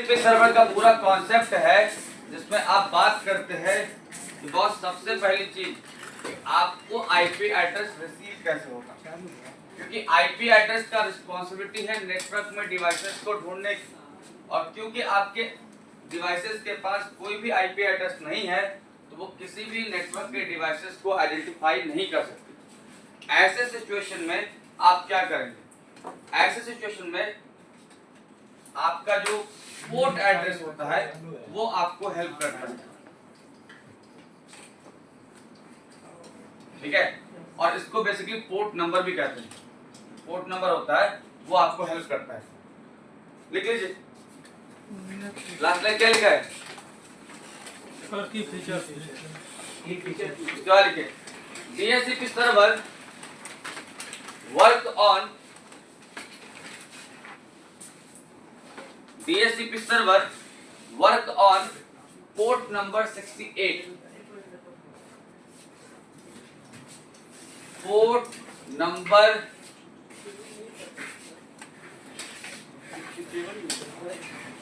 Server का पूरा concept है जिसमें आप बात करते हैं कि बॉस सबसे पहली चीज आपको आईपी एड्रेस रिसीव कैसे होगा, क्योंकि आईपी एड्रेस का रिस्पॉन्सिबिलिटी है नेटवर्क में डिवाइसेस को ढूंढने की, और क्योंकि आपके डिवाइसेस के पास कोई भी आईपी एड्रेस नहीं है तो वो किसी भी नेटवर्क के डिवाइसेस को आइडेंटिफाई नहीं कर सकते। ऐसे सिचुएशन में आप क्या करेंगे? ऐसे सिचुएशन में आपका जो पोर्ट एड्रेस होता है वो आपको हेल्प करता है, ठीक है। और इसको बेसिकली पोर्ट नंबर भी कहते हैं। पोर्ट नंबर होता है वो आपको हेल्प करता है। लिख लीजिए, लास्ट लाइन क्या लिखा है? की फीचर क्या लिखे? DHCP server work on DHCP server work on port number 68। Port number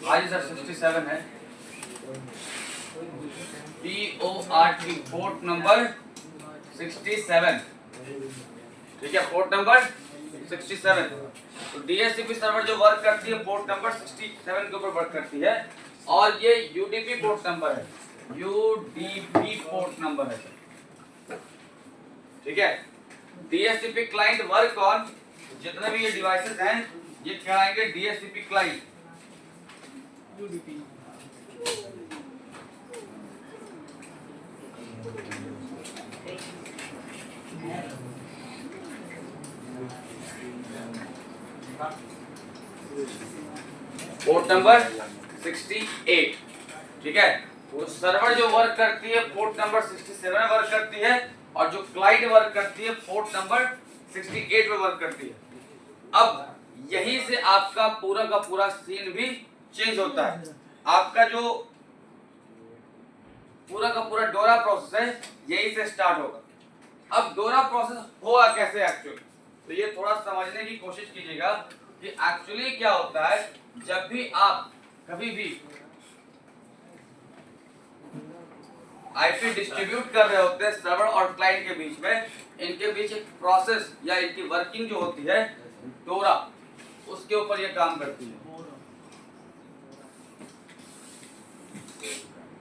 आज सर 67 है। PORT पोर्ट नंबर 67, ठीक है। Port number 67। तो DHCP सर्वर जो वर्क करती है पोर्ट नंबर 67 के ऊपर वर्क करती है, और ये UDP पोर्ट नंबर है, UDP पोर्ट नंबर है, ठीक है। DHCP क्लाइंट वर्क ऑन, जितने भी ये डिवाइसेस हैं ये कहलाएंगे DHCP क्लाइंट। पोर्ट नंबर 68, ठीक है। वो सर्वर जो वर्क करती है पोर्ट नंबर 67 में वर्क करती है, और जो क्लाइंट वर्क करती है पोर्ट नंबर 68 में वर्क करती है। अब यहीं से आपका पूरा का पूरा सीन भी चेंज होता है। आपका जो पूरा का पूरा डोरा प्रोसेस है यहीं से स्टार्ट होगा। अब डोरा प्रोसेस होगा कैसे एक्चुअली, तो ये थोड़ा समझने की कोशिश कीजिएगा कि एक्चुअली क्या होता है। जब भी आप कभी भी आईपी डिस्ट्रीब्यूट कर रहे होते हैं सर्वर और क्लाइंट के बीच में, इनके बीच एक प्रोसेस या इनकी वर्किंग जो होती है डोरा, उसके ऊपर ये काम करती है,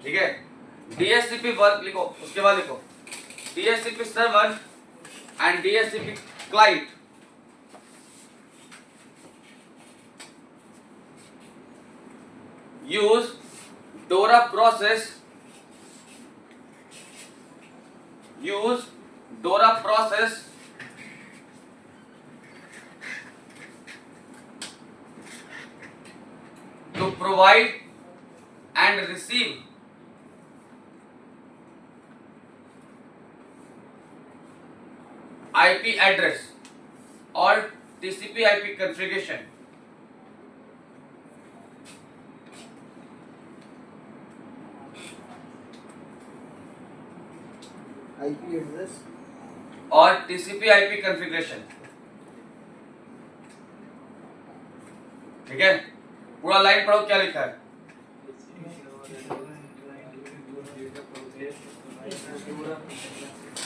ठीक है। DHCP वर्क लिखो, उसके बाद लिखो DHCP server and DHCP client use DORA process to provide and receive IP address or TCP/IP configuration. IP address और TCP/IP configuration, ठीक है। पूरा लाइन पढ़ो क्या लिखा है।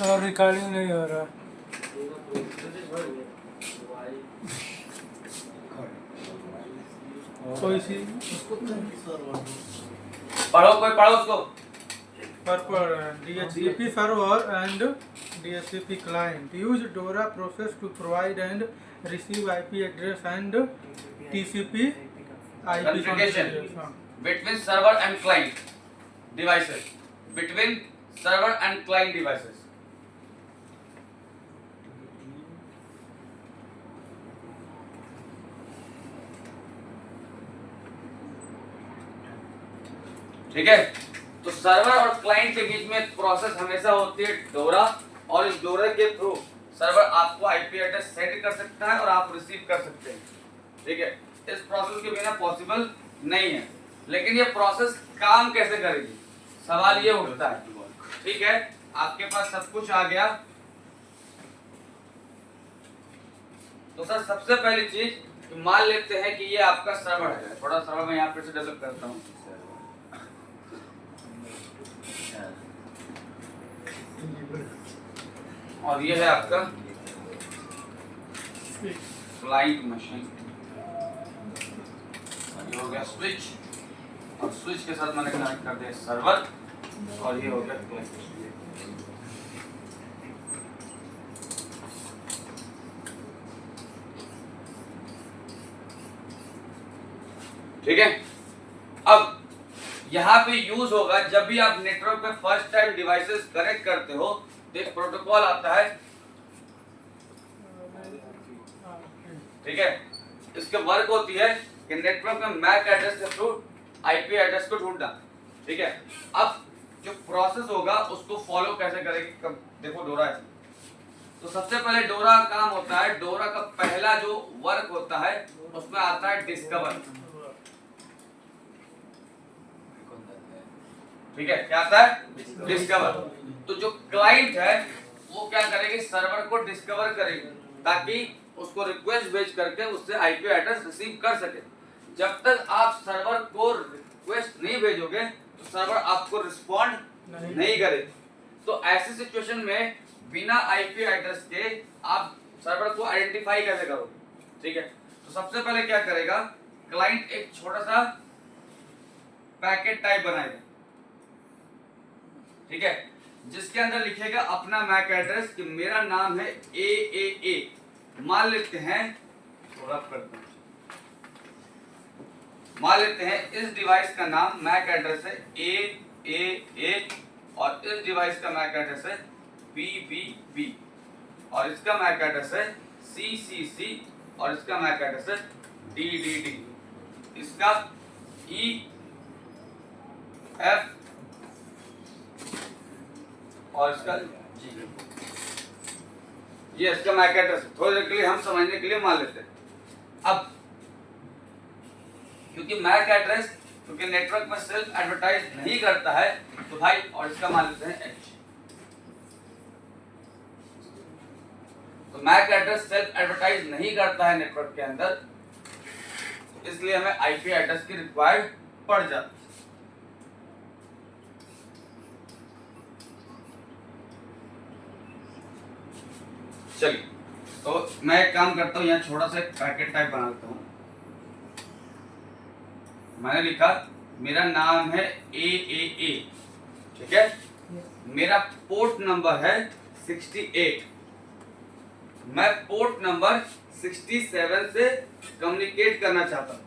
और रिकॉर्डिंग नहीं हो रहा। कोई सी पढ़ो, कोई पढ़ो उसको। पर DHCP server and DHCP client use DORA process to provide and receive IP address and TCP IP Configuration configuration. between server and client devices. Between server and client devices. ठीक है। तो सर्वर और क्लाइंट के बीच में process हमेशा होती है डोरा, और इस डोरा के थ्रू सर्वर आपको आईपी एड्रेस सेंड कर सकता है और आप रिसीव कर सकते हैं, ठीक है। इस प्रोसेस के बिना पॉसिबल नहीं है। लेकिन ये प्रोसेस काम कैसे करेगी, सवाल ये उठता है, ठीक है। आपके पास सब कुछ आ गया, तो सर सबसे पहली चीज कि मान लेते हैं कि ये आपका सर्वर है, थोड़ा सर्वर मैं यहाँ पे से डेवलप करता हूँ, और ये है आपका क्लाइंट मशीन, ये हो गया स्विच, और स्विच के साथ मैंने कनेक्ट कर दिया सर्वर, और ये हो गया क्लाइंट। ठीक है, अब यहाँ पे यूज होगा जब भी आप नेटवर्क पे फर्स्ट टाइम डिवाइसेस कनेक्ट करते हो तो एक प्रोटोकॉल आता है, ठीक है। इसके वर्क होती है कि नेटवर्क में मैक एड्रेस के थ्रू आईपी एड्रेस को ढूंढना, ठीक है। अब जो प्रोसेस होगा उसको फॉलो कैसे करेगी, देखो डोरा है, तो सबसे पहले डोरा का काम होता है, डोरा का पहला जो वर्क होता है उसमें आता है डिस्कवर, ठीक है। क्या आता है? डिस्कवर। तो जो क्लाइंट है वो क्या करेगी, सर्वर को डिस्कवर करेगी ताकि उसको रिक्वेस्ट भेज करके उससे आईपी एड्रेस रिसीव कर सके। जब तक आप सर्वर को रिक्वेस्ट नहीं भेजोगे तो सर्वर आपको रिस्पॉन्ड नहीं करेगी। तो ऐसी सिचुएशन में बिना आईपी एड्रेस के आप सर्वर को आइडेंटिफाई कैसे करोगे, ठीक है। तो सबसे पहले क्या करेगा, क्लाइंट एक छोटा सा पैकेट टाइप बनाएगा, ठीक है, जिसके अंदर लिखेगा अपना मैक एड्रेस कि मेरा नाम है ए, मान लेते हैं, थोड़ा करते हैं, मान लेते हैं इस डिवाइस का नाम मैक एड्रेस है ए और इस डिवाइस का मैक एड्रेस है बी और इसका मैक एड्रेस है सी और इसका मैक एड्रेस है डी, इसका EF और इसका जी, ये इसका मैक एड्रेस। थोड़ी देर के लिए हम समझने के लिए मान लेते हैं। अब क्योंकि मैक एड्रेस क्योंकि नेटवर्क में सेल्फ एडवर्टाइज नहीं करता है तो भाई, और इसका मान लेते हैं H। तो मैक एड्रेस सेल्फ एडवर्टाइज नहीं करता है नेटवर्क के अंदर, इसलिए हमें आईपी एड्रेस की रिक्वायर्ड पड़ जाती है। चलिए, तो मैं एक काम करता हूँ, यहाँ छोटा सा एक पैकेट टाइप बना लेता हूँ। मैंने लिखा मेरा नाम है ए, ठीक है, मेरा पोर्ट नंबर है 68, मैं पोर्ट नंबर 67 से कम्युनिकेट करना चाहता हूँ।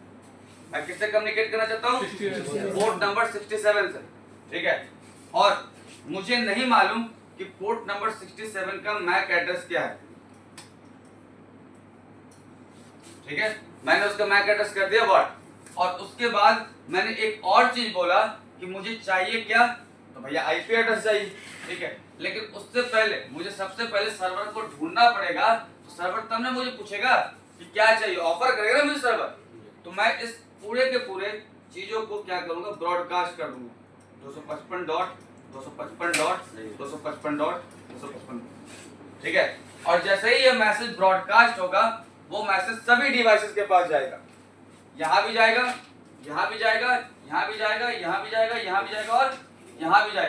मैं किससे कम्युनिकेट करना चाहता हूँ? पोर्ट नंबर 67 से, ठीक है। और मुझे नहीं मालूम कि पोर्ट नंबर 67 का मैक एड्रेस क्या है, ठीक है। मैंने उसका मैक एड्रेस कर दिया व्हाट, और उसके बाद मैंने एक और चीज बोला कि मुझे चाहिए क्या, तो भैया आईपी एड्रेस चाहिए, ठीक है। लेकिन उससे पहले मुझे सबसे पहले सर्वर को ढूंढना पड़ेगा, तो सर्वर तब ना मुझे पूछेगा कि क्या चाहिए, ऑफर करेगा ना मुझे सर्वर। तो मैं इस पूरे के पूरे चीजों को क्या करूंगा, ब्रॉडकास्ट कर दूंगा 255.255.255.255, ठीक है। और जैसे ही ये मैसेज ब्रॉडकास्ट होगा वो मैसेज सभी डिवाइसेस के पास जाएगा, यहाँ भी जाएगा, यहाँ भी जाएगा, यहाँ भी जाएगा, यहाँ भी जाएगा, यहाँ भी जाएगा और यहाँ भी जाएगा।